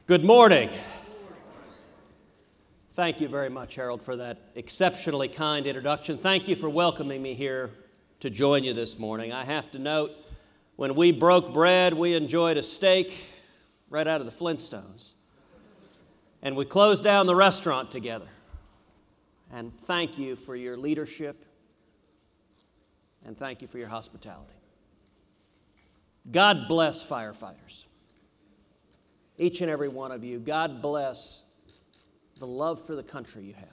Good morning. Thank you very much, Harold, for that exceptionally kind introduction. Thank you for welcoming me here to join you this morning. I have to note, when we broke bread, we enjoyed a steak right out of the Flintstones. And we closed down the restaurant together. And thank you for your leadership, and thank you for your hospitality. God bless firefighters. Each and every one of you, God bless the love for the country you have.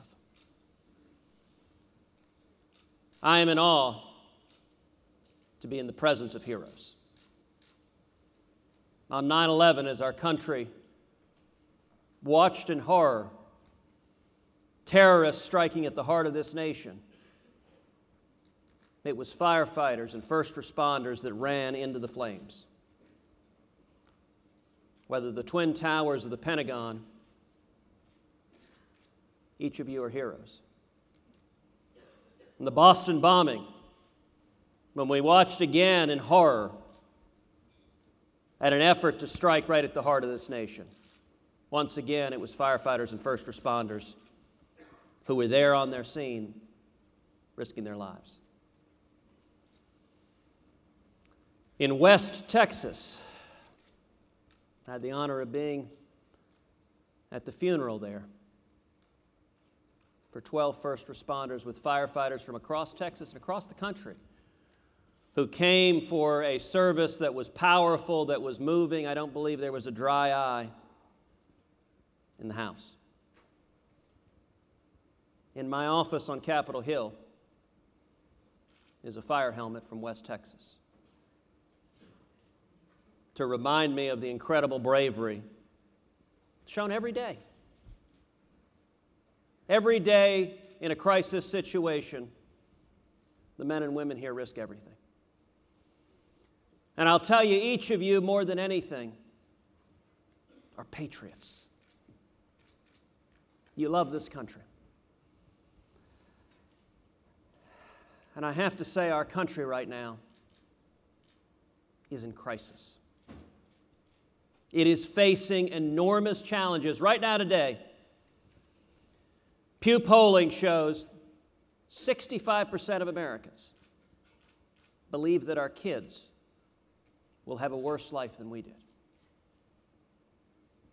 I am in awe to be in the presence of heroes. On 9/11, as our country watched in horror terrorists striking at the heart of this nation, it was firefighters and first responders that ran into the flames. Whether the Twin Towers or the Pentagon, each of you are heroes. And the Boston bombing, when we watched again in horror at an effort to strike right at the heart of this nation, once again it was firefighters and first responders who were there on their scene, risking their lives. In West Texas, I had the honor of being at the funeral there for 12 first responders with firefighters from across Texas and across the country who came for a service that was powerful, that was moving. I don't believe there was a dry eye in the house. In my office on Capitol Hill is a fire helmet from West Texas to remind me of the incredible bravery shown every day. Every day in a crisis situation, the men and women here risk everything. And I'll tell you, each of you, more than anything, are patriots. You love this country. And I have to say, our country right now is in crisis. It is facing enormous challenges. Right now today, Pew polling shows 65% of Americans believe that our kids will have a worse life than we did.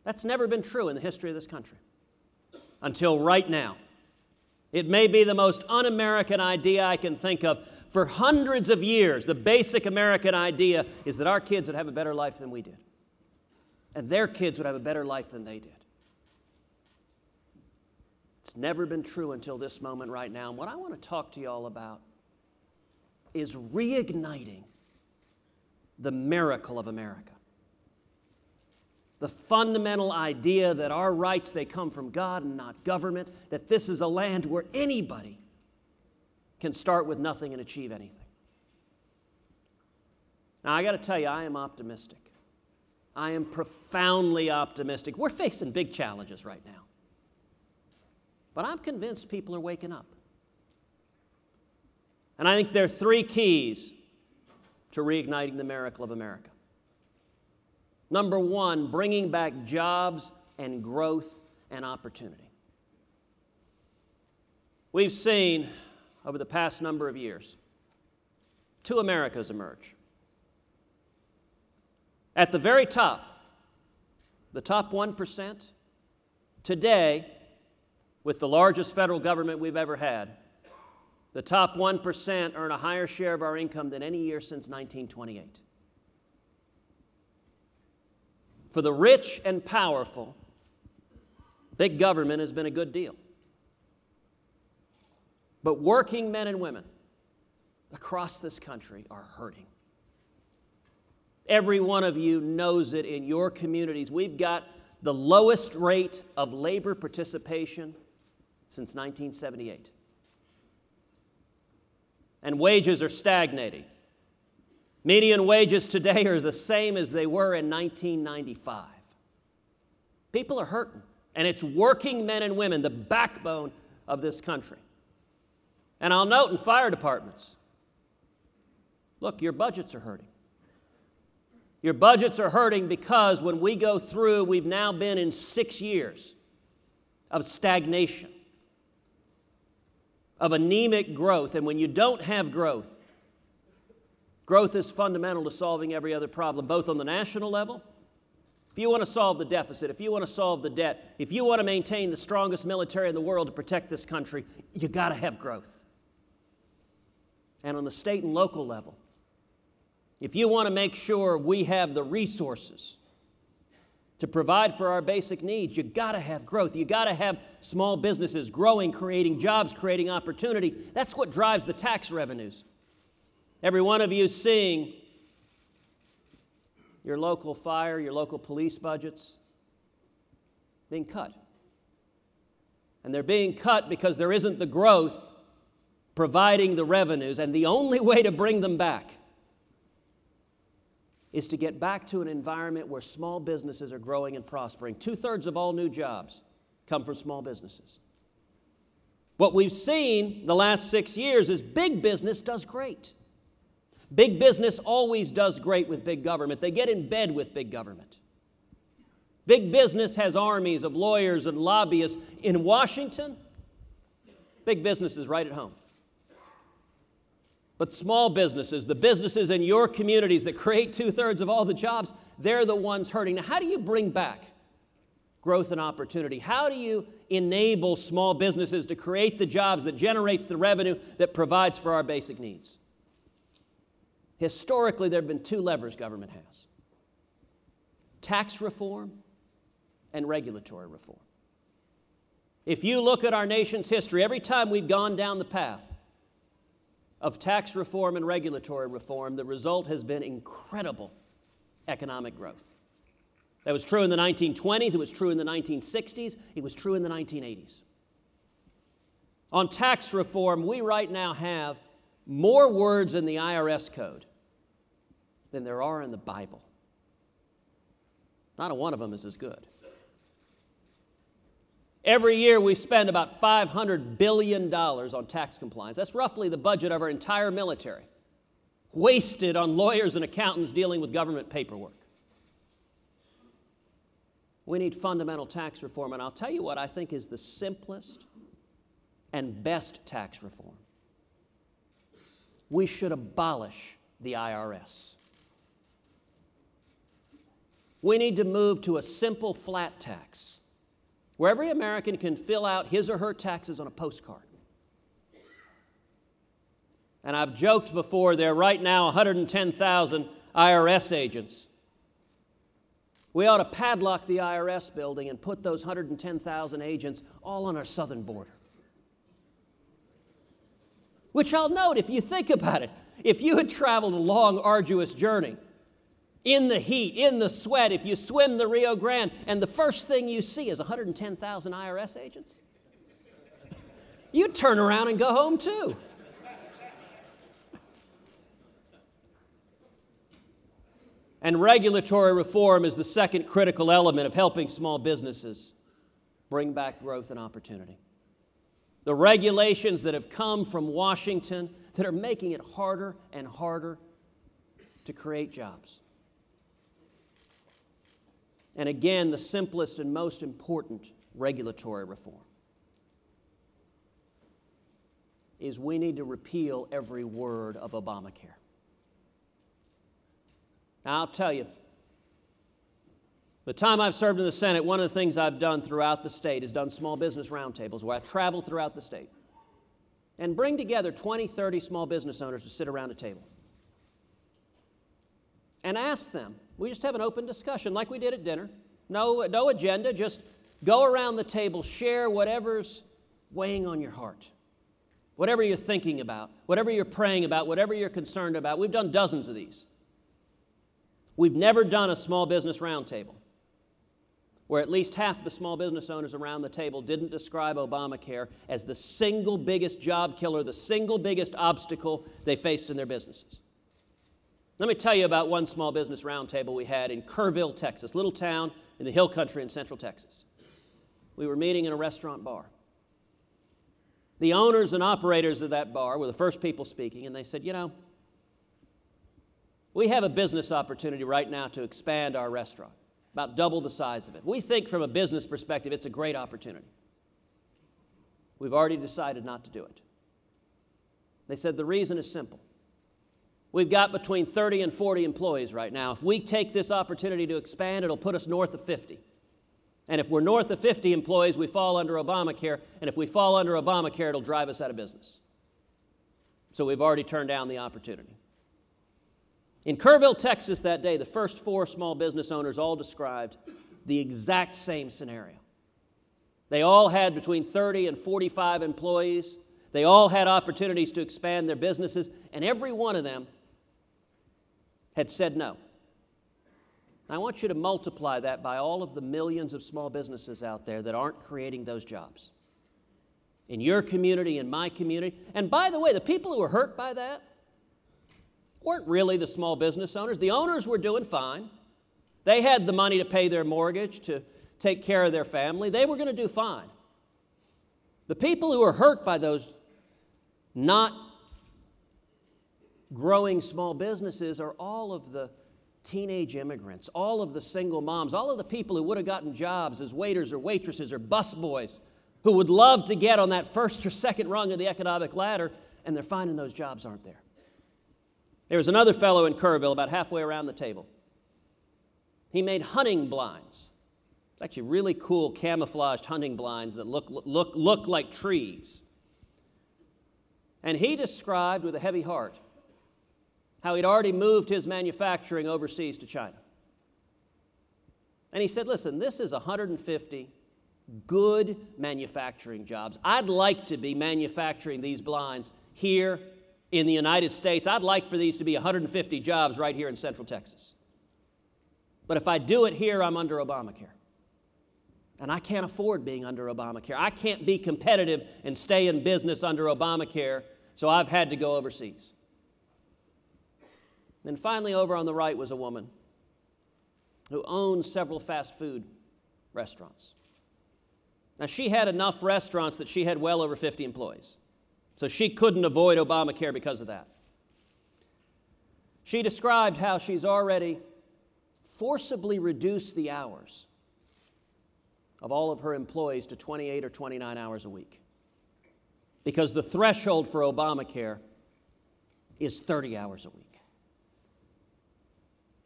That's never been true in the history of this country until right now. It may be the most un-American idea I can think of. For hundreds of years, the basic American idea is that our kids would have a better life than we did. And their kids would have a better life than they did. It's never been true until this moment right now. And what I want to talk to you all about is reigniting the miracle of America. The fundamental idea that our rights, they come from God and not government, that this is a land where anybody can start with nothing and achieve anything. Now, I got to tell you, I am optimistic. I am profoundly optimistic. We're facing big challenges right now. But I'm convinced people are waking up. And I think there are three keys to reigniting the miracle of America. Number one, bringing back jobs and growth and opportunity. We've seen over the past number of years two Americas emerge. At the very top, the top 1%, today, with the largest federal government we've ever had, the top 1% earn a higher share of our income than any year since 1928. For the rich and powerful, big government has been a good deal. But working men and women across this country are hurting. Every one of you knows it in your communities. We've got the lowest rate of labor participation since 1978. And wages are stagnating. Median wages today are the same as they were in 1995. People are hurting, and it's working men and women, the backbone of this country. And I'll note in fire departments, look, your budgets are hurting. Your budgets are hurting because when we go through, we've now been in 6 years of stagnation, of anemic growth. And when you don't have growth, growth is fundamental to solving every other problem, both on the national level. If you want to solve the deficit, if you want to solve the debt, if you want to maintain the strongest military in the world to protect this country, you got to have growth. And on the state and local level, if you want to make sure we have the resources to provide for our basic needs, you got to have growth. You got to have small businesses growing, creating jobs, creating opportunity. That's what drives the tax revenues. Every one of you is seeing your local fire, your local police budgets being cut. And they're being cut because there isn't the growth providing the revenues. And the only way to bring them back is to get back to an environment where small businesses are growing and prospering. 2/3 of all new jobs come from small businesses. What we've seen the last 6 years is big business does great. Big business always does great with big government. They get in bed with big government. Big business has armies of lawyers and lobbyists. In Washington, big business is right at home. But small businesses, the businesses in your communities that create 2/3 of all the jobs, they're the ones hurting. Now, how do you bring back growth and opportunity? How do you enable small businesses to create the jobs that generates the revenue that provides for our basic needs? Historically, there have been 2 levers government has: tax reform and regulatory reform. If you look at our nation's history, every time we've gone down the path of tax reform and regulatory reform, the result has been incredible economic growth. That was true in the 1920s, it was true in the 1960s, it was true in the 1980s. On tax reform, we right now have more words in the IRS code than there are in the Bible. Not a one of them is as good. Every year we spend about $500 billion on tax compliance. That's roughly the budget of our entire military, wasted on lawyers and accountants dealing with government paperwork. We need fundamental tax reform, and I'll tell you what I think is the simplest and best tax reform. We should abolish the IRS. We need to move to a simple flat tax where every American can fill out his or her taxes on a postcard. And I've joked before, there are right now 110,000 IRS agents. We ought to padlock the IRS building and put those 110,000 agents all on our southern border. Which I'll note, if you think about it, if you had traveled a long, arduous journey, in the heat, in the sweat, if you swim the Rio Grande, and the first thing you see is 110,000 IRS agents, you'd turn around and go home too. And regulatory reform is the second critical element of helping small businesses bring back growth and opportunity. The regulations that have come from Washington that are making it harder and harder to create jobs. And again, the simplest and most important regulatory reform is we need to repeal every word of Obamacare. Now, I'll tell you, the time I've served in the Senate, one of the things I've done throughout the state is done small business roundtables where I travel throughout the state and bring together 20, 30 small business owners to sit around a table and ask them. We just have an open discussion like we did at dinner. No agenda, just go around the table, share whatever's weighing on your heart, whatever you're thinking about, whatever you're praying about, whatever you're concerned about. We've done dozens of these. We've never done a small business roundtable where at least half the small business owners around the table didn't describe Obamacare as the single biggest job killer, the single biggest obstacle they faced in their businesses. Let me tell you about one small business roundtable we had in Kerrville, Texas, little town in the hill country in central Texas. We were meeting in a restaurant bar. The owners and operators of that bar were the first people speaking, and they said, you know, We have a business opportunity right now to expand our restaurant, about double the size of it. We think from a business perspective it's a great opportunity. We've already decided not to do it. They said the reason is simple. We've got between 30 and 40 employees right now. If we take this opportunity to expand, it'll put us north of 50. And if we're north of 50 employees, we fall under Obamacare. And if we fall under Obamacare, it'll drive us out of business. So we've already turned down the opportunity. In Kerrville, Texas that day, the first 4 small business owners all described the exact same scenario. They all had between 30 and 45 employees. They all had opportunities to expand their businesses, and every one of them had said no. I want you to multiply that by all of the millions of small businesses out there that aren't creating those jobs. In your community, in my community. And by the way, the people who were hurt by that weren't really the small business owners. The owners were doing fine. They had the money to pay their mortgage, to take care of their family. They were going to do fine. The people who were hurt by those not growing small businesses are all of the teenage immigrants, all of the single moms, all of the people who would have gotten jobs as waiters or waitresses or busboys, who would love to get on that first or second rung of the economic ladder, and they're finding those jobs aren't there. There was another fellow in Kerrville about halfway around the table. He made hunting blinds. It's actually really cool camouflaged hunting blinds that look like trees. And he described with a heavy heart how he'd already moved his manufacturing overseas to China. And he said, listen, this is 150 good manufacturing jobs. I'd like to be manufacturing these blinds here in the United States. I'd like for these to be 150 jobs right here in Central Texas. But if I do it here, I'm under Obamacare. And I can't afford being under Obamacare. I can't be competitive and stay in business under Obamacare, so I've had to go overseas. Then finally, over on the right was a woman who owned several fast food restaurants. Now, she had enough restaurants that she had well over 50 employees. So she couldn't avoid Obamacare because of that. She described how she's already forcibly reduced the hours of all of her employees to 28 or 29 hours a week, because the threshold for Obamacare is 30 hours a week.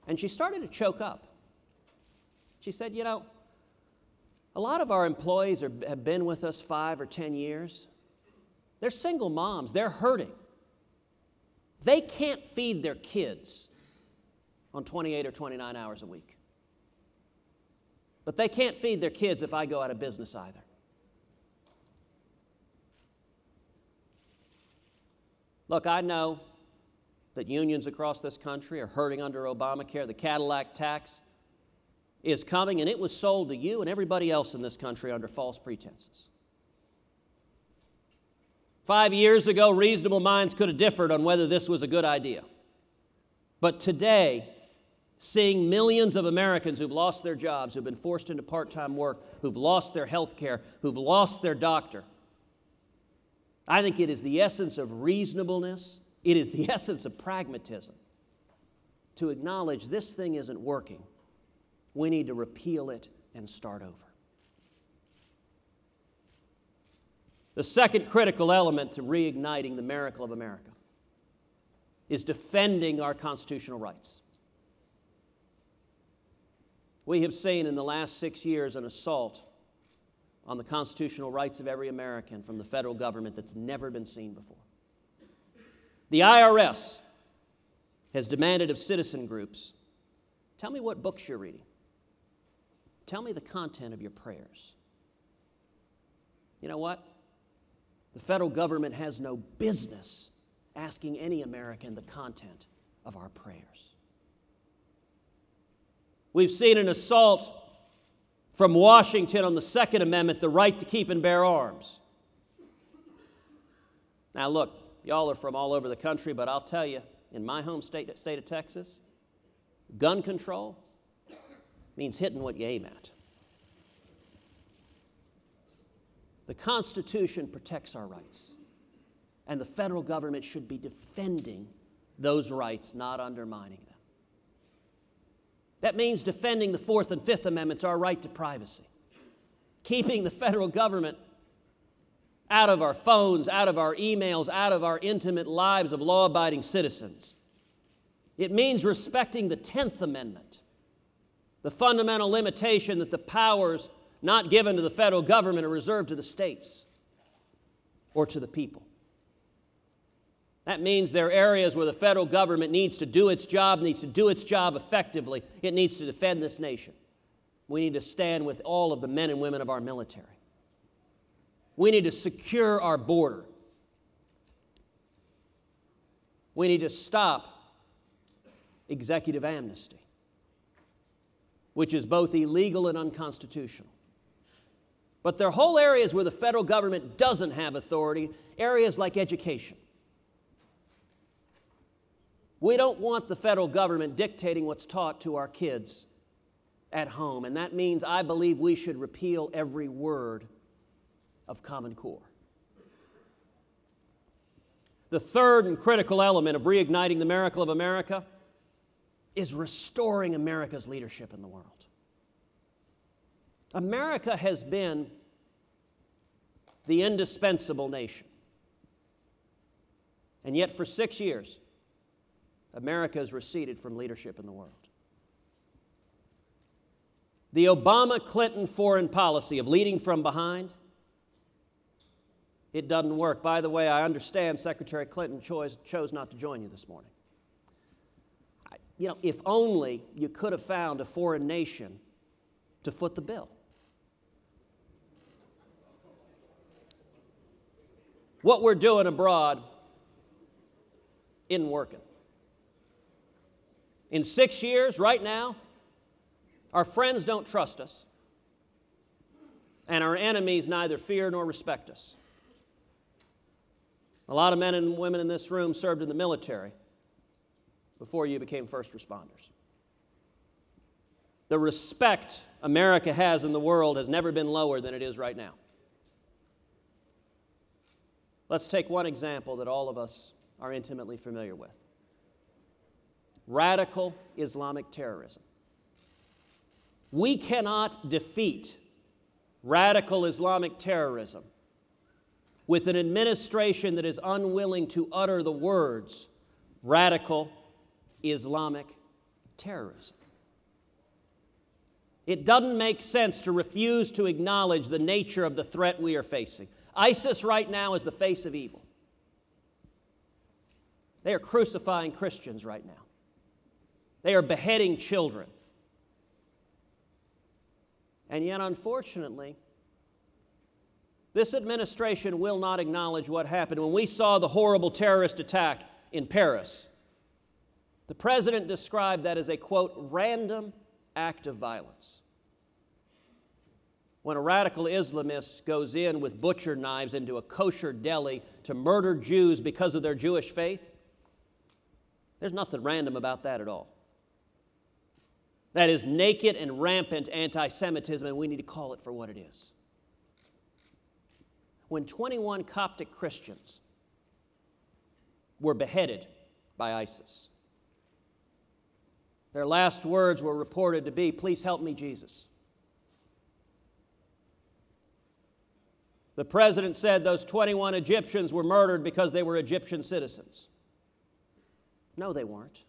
And she started to choke up. She said, you know, a lot of our employees have been with us 5 or 10 years. They're single moms. They're hurting. They can't feed their kids on 28 or 29 hours a week. But they can't feed their kids if I go out of business either. Look, I know that unions across this country are hurting under Obamacare. The Cadillac tax is coming, and it was sold to you and everybody else in this country under false pretenses. 5 years ago, reasonable minds could have differed on whether this was a good idea. But today, seeing millions of Americans who've lost their jobs, who've been forced into part-time work, who've lost their health care, who've lost their doctor, I think it is the essence of reasonableness, it is the essence of pragmatism to acknowledge this thing isn't working. We need to repeal it and start over. The second critical element to reigniting the miracle of America is defending our constitutional rights. We have seen in the last 6 years an assault on the constitutional rights of every American from the federal government that's never been seen before. The IRS has demanded of citizen groups, tell me what books you're reading. Tell me the content of your prayers. You know what? The federal government has no business asking any American the content of our prayers. We've seen an assault from Washington on the Second Amendment, the right to keep and bear arms. Now look, y'all are from all over the country, but I'll tell you, in my home state of Texas, gun control means hitting what you aim at. The Constitution protects our rights, and the federal government should be defending those rights, not undermining them. That means defending the Fourth and Fifth Amendments, our right to privacy. Keeping the federal government out of our phones, out of our emails, out of our intimate lives of law-abiding citizens. It means respecting the 10th Amendment, the fundamental limitation that the powers not given to the federal government are reserved to the states or to the people. That means there are areas where the federal government needs to do its job effectively. It needs to defend this nation. We need to stand with all of the men and women of our military. We need to secure our border. We need to stop executive amnesty, which is both illegal and unconstitutional. But there are whole areas where the federal government doesn't have authority, areas like education. We don't want the federal government dictating what's taught to our kids at home, and that means I believe we should repeal every word of Common Core. The third and critical element of reigniting the miracle of America is restoring America's leadership in the world. America has been the indispensable nation. And yet for 6 years, America has receded from leadership in the world. The Obama-Clinton foreign policy of leading from behind, it doesn't work. By the way, I understand Secretary Clinton chose not to join you this morning. If only you could have found a foreign nation to foot the bill. What we're doing abroad isn't working. In 6 years, right now, our friends don't trust us, and our enemies neither fear nor respect us. A lot of men and women in this room served in the military before you became first responders. The respect America has in the world has never been lower than it is right now. Let's take one example that all of us are intimately familiar with. Radical Islamic terrorism. We cannot defeat radical Islamic terrorism with an administration that is unwilling to utter the words radical Islamic terrorism. It doesn't make sense to refuse to acknowledge the nature of the threat we are facing. ISIS right now is the face of evil. They are crucifying Christians right now. They are beheading children. And yet, unfortunately, this administration will not acknowledge what happened. When we saw the horrible terrorist attack in Paris, the president described that as a, quote, random act of violence. When a radical Islamist goes in with butcher knives into a kosher deli to murder Jews because of their Jewish faith, there's nothing random about that at all. That is naked and rampant anti-Semitism, and we need to call it for what it is. When 21 Coptic Christians were beheaded by ISIS, their last words were reported to be, "Please help me, Jesus." The president said those 21 Egyptians were murdered because they were Egyptian citizens. No, they weren't.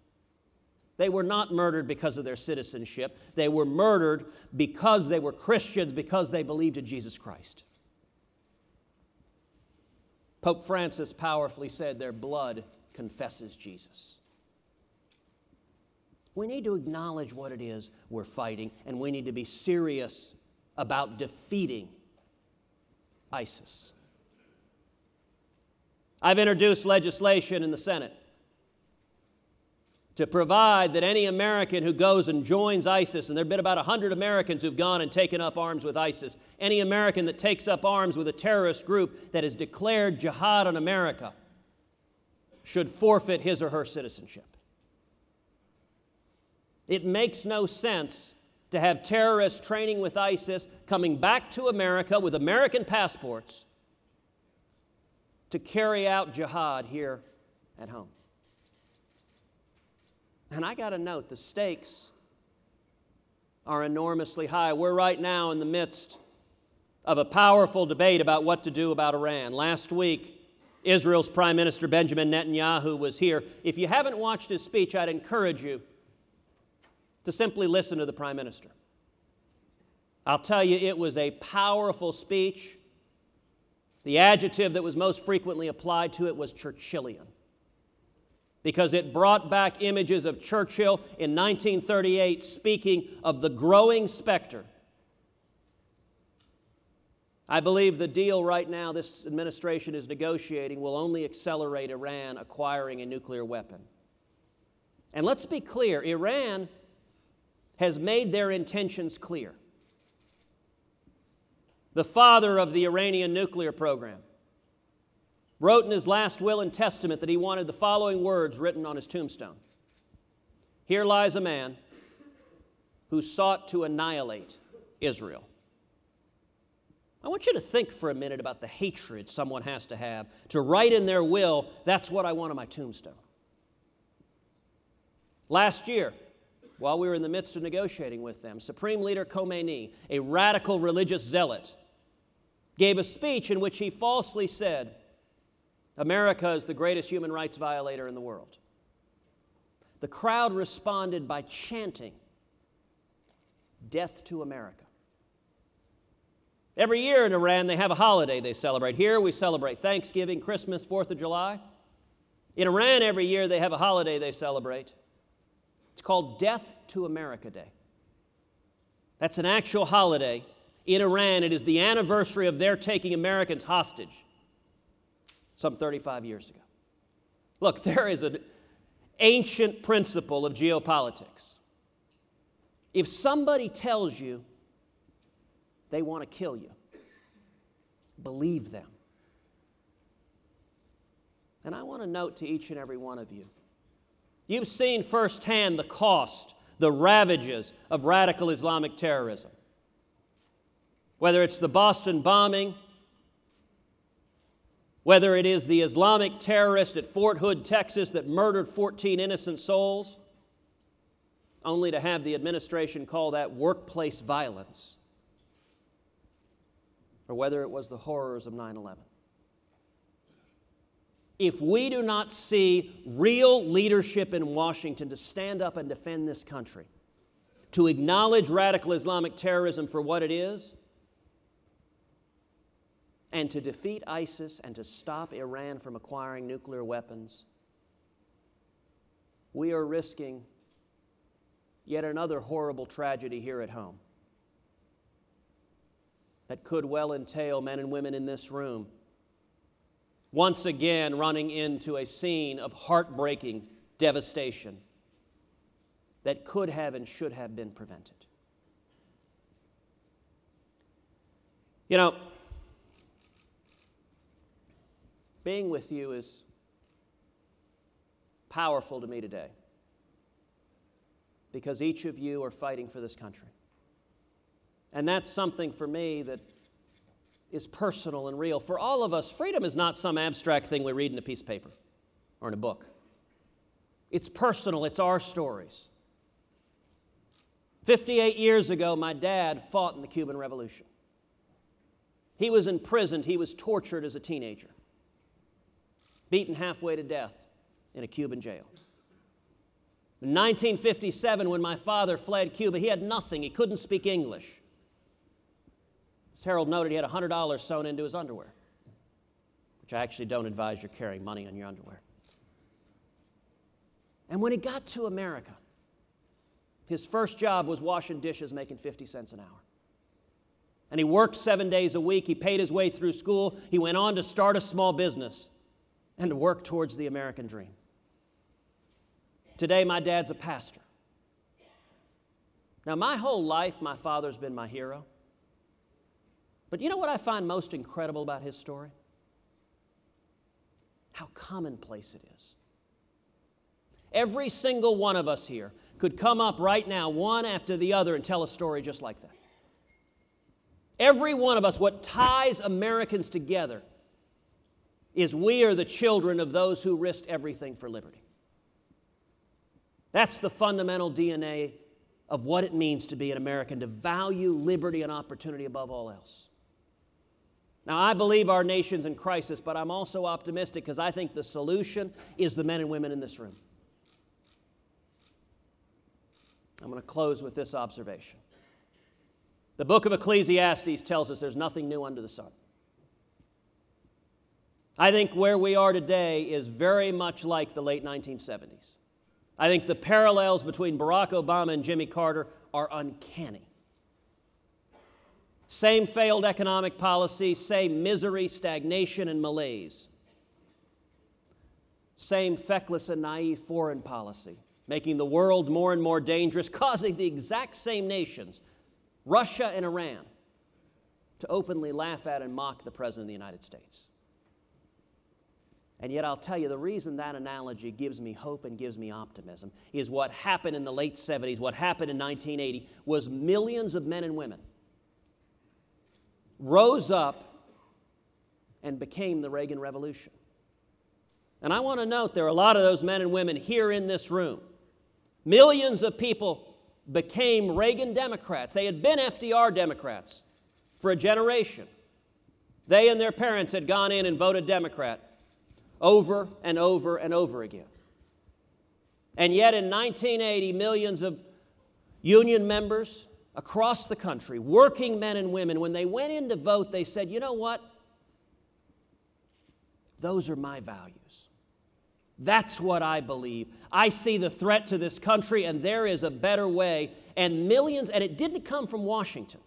They were not murdered because of their citizenship. They were murdered because they were Christians, because they believed in Jesus Christ. Pope Francis powerfully said, "Their blood confesses Jesus." We need to acknowledge what it is we're fighting, and we need to be serious about defeating ISIS. I've introduced legislation in the Senate to provide that any American who goes and joins ISIS, and there have been about 100 Americans who've gone and taken up arms with ISIS, any American that takes up arms with a terrorist group that has declared jihad on America should forfeit his or her citizenship. It makes no sense to have terrorists training with ISIS coming back to America with American passports to carry out jihad here at home. And I got to note, the stakes are enormously high. We're right now in the midst of a powerful debate about what to do about Iran. Last week, Israel's Prime Minister Benjamin Netanyahu was here. If you haven't watched his speech, I'd encourage you to simply listen to the Prime Minister. I'll tell you, it was a powerful speech. The adjective that was most frequently applied to it was Churchillian, because it brought back images of Churchill in 1938 speaking of the growing specter. I believe the deal right now this administration is negotiating will only accelerate Iran acquiring a nuclear weapon. And let's be clear, Iran has made their intentions clear. The father of the Iranian nuclear program wrote in his last will and testament that he wanted the following words written on his tombstone: "Here lies a man who sought to annihilate Israel." I want you to think for a minute about the hatred someone has to have to write in their will, "That's what I want on my tombstone." Last year, while we were in the midst of negotiating with them, Supreme Leader Khomeini, a radical religious zealot, gave a speech in which he falsely said, "America is the greatest human rights violator in the world." The crowd responded by chanting, "Death to America." Every year in Iran, they have a holiday they celebrate. Here, we celebrate Thanksgiving, Christmas, 4th of July. In Iran, every year, they have a holiday they celebrate. It's called Death to America Day. That's an actual holiday in Iran. It is the anniversary of their taking Americans hostage some 35 years ago. Look, there is an ancient principle of geopolitics. If somebody tells you they want to kill you, believe them. And I want to note to each and every one of you, you've seen firsthand the cost, the ravages of radical Islamic terrorism. Whether it's the Boston bombing, whether it is the Islamic terrorist at Fort Hood, Texas, that murdered 14 innocent souls, only to have the administration call that workplace violence, or whether it was the horrors of 9/11. If we do not see real leadership in Washington to stand up and defend this country, to acknowledge radical Islamic terrorism for what it is, and to defeat ISIS and to stop Iran from acquiring nuclear weapons, we are risking yet another horrible tragedy here at home that could well entail men and women in this room once again running into a scene of heartbreaking devastation that could have and should have been prevented. You know, being with you is powerful to me today because each of you are fighting for this country. And that's something for me that is personal and real. For all of us, freedom is not some abstract thing we read in a piece of paper or in a book. It's personal. It's our stories. 58 years ago, my dad fought in the Cuban Revolution. He was imprisoned. He was tortured as a teenager, beaten halfway to death in a Cuban jail. In 1957, when my father fled Cuba, he had nothing. He couldn't speak English. As Harold noted, he had $100 sewn into his underwear, which I actually don't advise you carrying money on your underwear. And when he got to America, his first job was washing dishes, making 50 cents an hour. And he worked 7 days a week. He paid his way through school. He went on to start a small business and to work towards the American dream. Today, my dad's a pastor. Now, my whole life, my father's been my hero. But you know what I find most incredible about his story? How commonplace it is. Every single one of us here could come up right now, one after the other, and tell a story just like that. Every one of us, what ties Americans together is we are the children of those who risked everything for liberty. That's the fundamental DNA of what it means to be an American, to value liberty and opportunity above all else. Now, I believe our nation's in crisis, but I'm also optimistic because I think the solution is the men and women in this room. I'm going to close with this observation. The book of Ecclesiastes tells us there's nothing new under the sun. I think where we are today is very much like the late 1970s. I think the parallels between Barack Obama and Jimmy Carter are uncanny. Same failed economic policy, same misery, stagnation, and malaise. Same feckless and naive foreign policy, making the world more and more dangerous, causing the exact same nations, Russia and Iran, to openly laugh at and mock the President of the United States. And yet I'll tell you, the reason that analogy gives me hope and gives me optimism is what happened in the late 70s, what happened in 1980, was millions of men and women rose up and became the Reagan Revolution. And I want to note there are a lot of those men and women here in this room. Millions of people became Reagan Democrats. They had been FDR Democrats for a generation. They and their parents had gone in and voted Democrat over and over and over again. And yet in 1980, millions of union members across the country, working men and women, when they went in to vote, they said, you know what? Those are my values. That's what I believe. I see the threat to this country, and there is a better way. And millions, and it didn't come from Washington.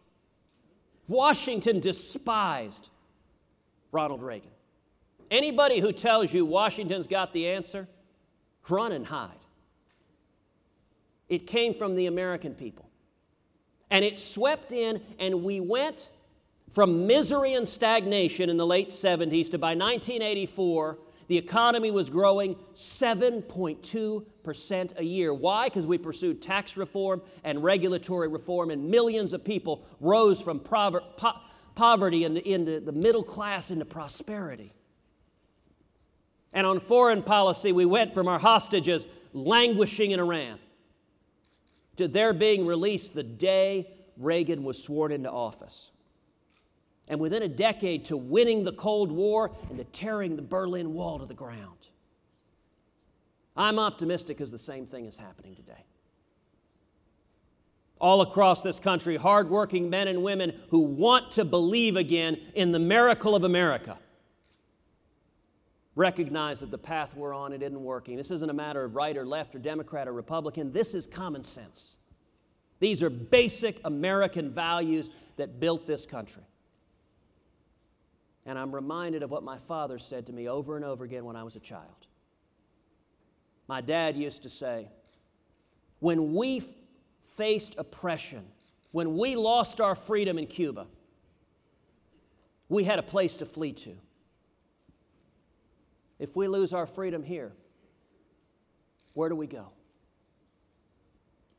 Washington despised Ronald Reagan. Anybody who tells you Washington's got the answer, run and hide. It came from the American people. And it swept in, and we went from misery and stagnation in the late 70s to by 1984, the economy was growing 7.2% a year. Why? Because we pursued tax reform and regulatory reform, and millions of people rose from poverty into the middle class into prosperity. And on foreign policy, we went from our hostages languishing in Iran to their being released the day Reagan was sworn into office. And within a decade, to winning the Cold War and to tearing the Berlin Wall to the ground. I'm optimistic because the same thing is happening today. All across this country, hardworking men and women who want to believe again in the miracle of America recognize that the path we're on, it isn't working. This isn't a matter of right or left or Democrat or Republican. This is common sense. These are basic American values that built this country. And I'm reminded of what my father said to me over and over again when I was a child. My dad used to say, when we faced oppression, when we lost our freedom in Cuba, we had a place to flee to. If we lose our freedom here, where do we go?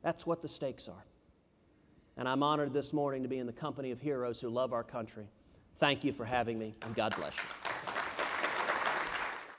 That's what the stakes are. And I'm honored this morning to be in the company of heroes who love our country. Thank you for having me, and God bless you.